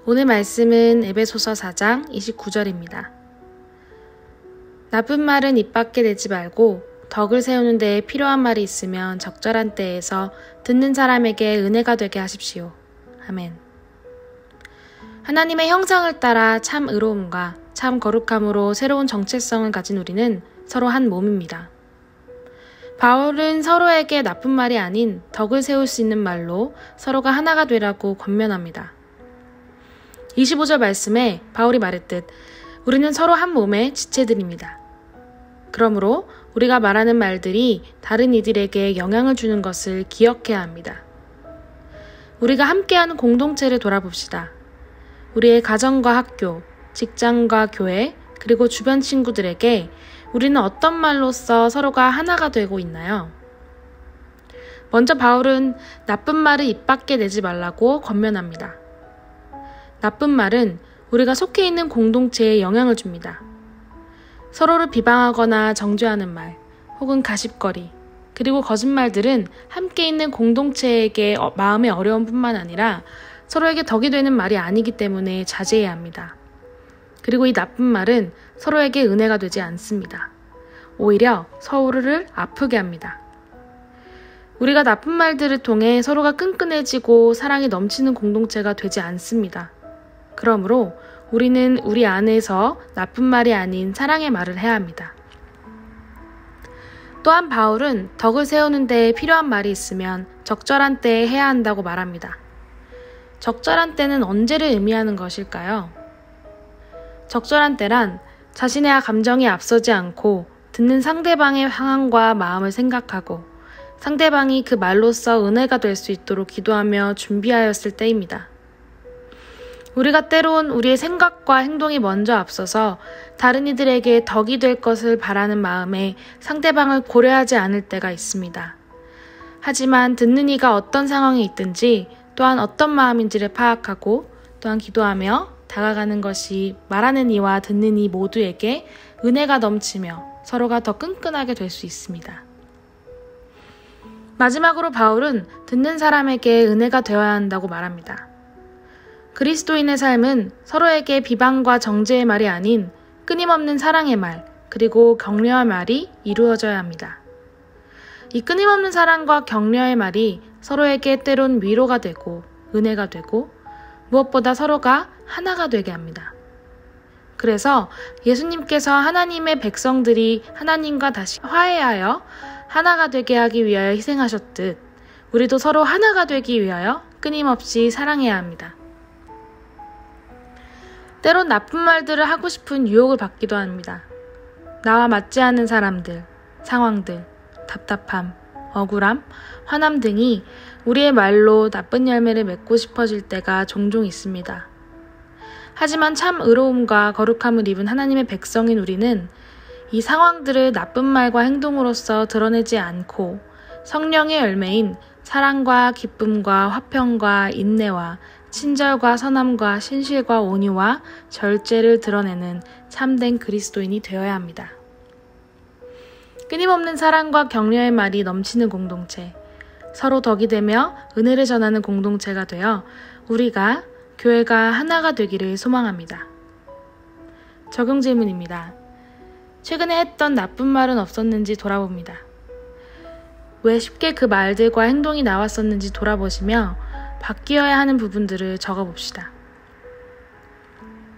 오늘 말씀은 에베소서 4장 29절입니다. 나쁜 말은 입 밖에 내지 말고 덕을 세우는 데에 필요한 말이 있으면 적절한 때에서 듣는 사람에게 은혜가 되게 하십시오. 아멘. 하나님의 형상을 따라 참 의로움과 참 거룩함으로 새로운 정체성을 가진 우리는 서로 한 몸입니다. 바울은 서로에게 나쁜 말이 아닌 덕을 세울 수 있는 말로 서로가 하나가 되라고 권면합니다. 25절 말씀에 바울이 말했듯 우리는 서로 한 몸의 지체들입니다. 그러므로 우리가 말하는 말들이 다른 이들에게 영향을 주는 것을 기억해야 합니다. 우리가 함께하는 공동체를 돌아봅시다. 우리의 가정과 학교, 직장과 교회, 그리고 주변 친구들에게 우리는 어떤 말로써 서로가 하나가 되고 있나요? 먼저 바울은 나쁜 말을 입 밖에 내지 말라고 권면합니다. 나쁜 말은 우리가 속해 있는 공동체에 영향을 줍니다. 서로를 비방하거나 정죄하는 말, 혹은 가십거리, 그리고 거짓말들은 함께 있는 공동체에게 마음의 어려움뿐만 아니라 서로에게 덕이 되는 말이 아니기 때문에 자제해야 합니다. 그리고 이 나쁜 말은 서로에게 은혜가 되지 않습니다. 오히려 서로를 아프게 합니다. 우리가 나쁜 말들을 통해 서로가 끈끈해지고 사랑이 넘치는 공동체가 되지 않습니다. 그러므로 우리는 우리 안에서 나쁜 말이 아닌 사랑의 말을 해야 합니다. 또한 바울은 덕을 세우는 데에 필요한 말이 있으면 적절한 때에 해야 한다고 말합니다. 적절한 때는 언제를 의미하는 것일까요? 적절한 때란 자신의 감정이 앞서지 않고 듣는 상대방의 상황과 마음을 생각하고 상대방이 그 말로써 은혜가 될 수 있도록 기도하며 준비하였을 때입니다. 우리가 때론 우리의 생각과 행동이 먼저 앞서서 다른 이들에게 덕이 될 것을 바라는 마음에 상대방을 고려하지 않을 때가 있습니다. 하지만 듣는 이가 어떤 상황에 있든지 또한 어떤 마음인지를 파악하고 또한 기도하며 다가가는 것이 말하는 이와 듣는 이 모두에게 은혜가 넘치며 서로가 더 끈끈하게 될 수 있습니다. 마지막으로 바울은 듣는 사람에게 은혜가 되어야 한다고 말합니다. 그리스도인의 삶은 서로에게 비방과 정죄의 말이 아닌 끊임없는 사랑의 말, 그리고 격려의 말이 이루어져야 합니다. 이 끊임없는 사랑과 격려의 말이 서로에게 때론 위로가 되고 은혜가 되고 무엇보다 서로가 하나가 되게 합니다. 그래서 예수님께서 하나님의 백성들이 하나님과 다시 화해하여 하나가 되게 하기 위하여 희생하셨듯 우리도 서로 하나가 되기 위하여 끊임없이 사랑해야 합니다. 때론 나쁜 말들을 하고 싶은 유혹을 받기도 합니다. 나와 맞지 않는 사람들, 상황들, 답답함, 억울함, 화남 등이 우리의 말로 나쁜 열매를 맺고 싶어질 때가 종종 있습니다. 하지만 참 의로움과 거룩함을 입은 하나님의 백성인 우리는 이 상황들을 나쁜 말과 행동으로서 드러내지 않고 성령의 열매인 사랑과 기쁨과 화평과 인내와 친절과 선함과 신실과 온유와 절제를 드러내는 참된 그리스도인이 되어야 합니다. 끊임없는 사랑과 격려의 말이 넘치는 공동체, 서로 덕이 되며 은혜를 전하는 공동체가 되어 우리가 교회가 하나가 되기를 소망합니다. 적용 질문입니다. 최근에 했던 나쁜 말은 없었는지 돌아봅니다. 왜 쉽게 그 말들과 행동이 나왔었는지 돌아보시며 바뀌어야 하는 부분들을 적어봅시다.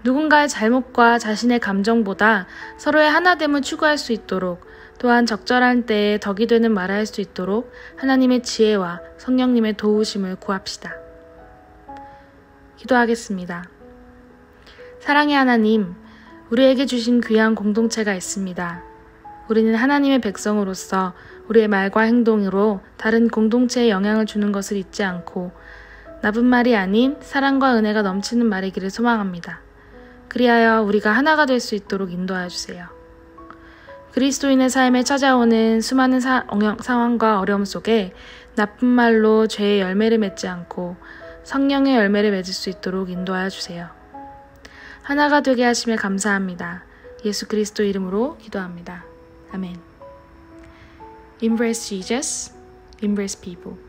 누군가의 잘못과 자신의 감정보다 서로의 하나됨을 추구할 수 있도록 또한 적절한 때에 덕이 되는 말을 할 수 있도록 하나님의 지혜와 성령님의 도우심을 구합시다. 기도하겠습니다. 사랑의 하나님, 우리에게 주신 귀한 공동체가 있습니다. 우리는 하나님의 백성으로서 우리의 말과 행동으로 다른 공동체에 영향을 주는 것을 잊지 않고 나쁜 말이 아닌 사랑과 은혜가 넘치는 말이기를 소망합니다. 그리하여 우리가 하나가 될 수 있도록 인도하여 주세요. 그리스도인의 삶에 찾아오는 수많은 상황과 어려움 속에 나쁜 말로 죄의 열매를 맺지 않고 성령의 열매를 맺을 수 있도록 인도하여 주세요. 하나가 되게 하심에 감사합니다. 예수 그리스도 이름으로 기도합니다. 아멘. Embrace Jesus, embrace people.